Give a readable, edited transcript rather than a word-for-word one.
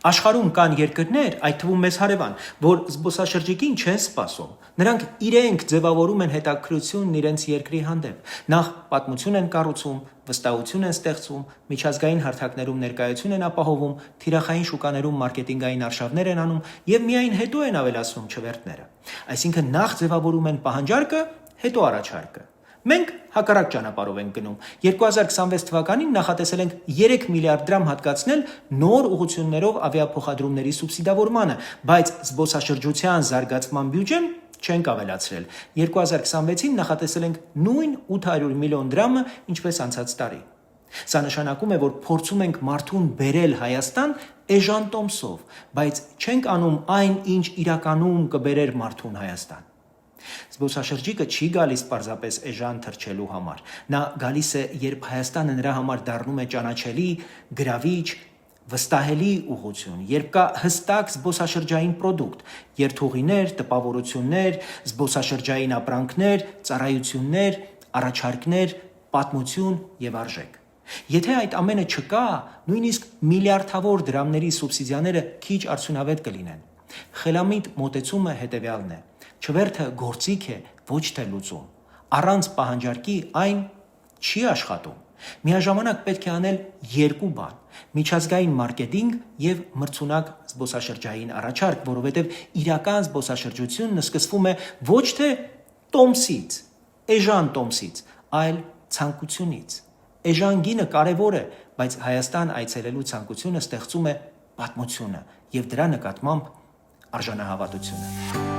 Աշխարհում կան երկրներ, այդ թվում մեզ հարևան, որ զբոսաշրջիկին չեն սպասում։ Նրանք իրենք ձևավորում են հետաքրքրությունն իրենց երկրի հանդեպ։ Նախ պատմություն են կառուցում, վստահություն են ստեղծում, միջազգային հարթակներում ներկայություն են ապահովում, թիրախային շուկաներում մարքեթինգային արշավներ են անում եւ միայն հետո են ավելացնում չվերթները։ Այսինքն նախ ձևավորում են պահանջարկը, հետո առաջարկը։ Մենք հակառակ ճանապարհով ենք գնում։ 2026 թվականին նախատեսել ենք 3 միլիարդ դրամ հատկացնել նոր ուղղություններով ավիափոխադրումների սուբսիդավորմանը, բայց զբոսաշրջության զարգացման բյուջեն չենք ավելացրել։ 2026-ին նախատեսել ենք նույն 800 միլիոն դրամը, ինչպես անցած տարի։ Սա նշանակում է, որ փորձում ենք մարդուն բերել Հայաստան էժան տոմսով, բայց չենք անում այն, ինչ իրականում կբերեր մարդուն Հայաստան։ Զբոսաշրջիկը չի գալիս պարզապես էժան թռչելու համար։ Նա գալիս է, երբ Հայաստանը նրա համար դառնում է ճանաչելի, գրավիչ, վստահելի ուղղություն, երբ կա հստակ զբոսաշրջային պրոդուկտ, երթուղիներ, տպավորություններ, զբոսաշրջային ապրանքներ, ծառայություններ, առաջարկներ, պատմություն եւ արժեք։ Եթե այդ ամենը չկա, նույնիսկ միլիարդավոր դրամների սուբսիդիաները քիչ արդյունավետ կլինեն։ Խելամիտ մոտեցումը հետևյալն է. չվերթը գործիք է, ոչ թե լուծում։ Առանց պահանջարկի այն չի աշխատում։ Միաժամանակ պետք է անել երկու բան՝ միջազգային մարքեթինգ եւ մրցունակ զբոսաշրջային առաջարկ, որովհետեւ իրական զբոսաշրջությունն սկսվում է ոչ թե տոմսից, էժան տոմսից, այլ ցանկությունից։ Էժան գինը կարևոր է, բայց Հայաստան այցելելու ցանկությունը ստեղծում է պատմությունը եւ դրա նկատմամբ արժանահավատությունը։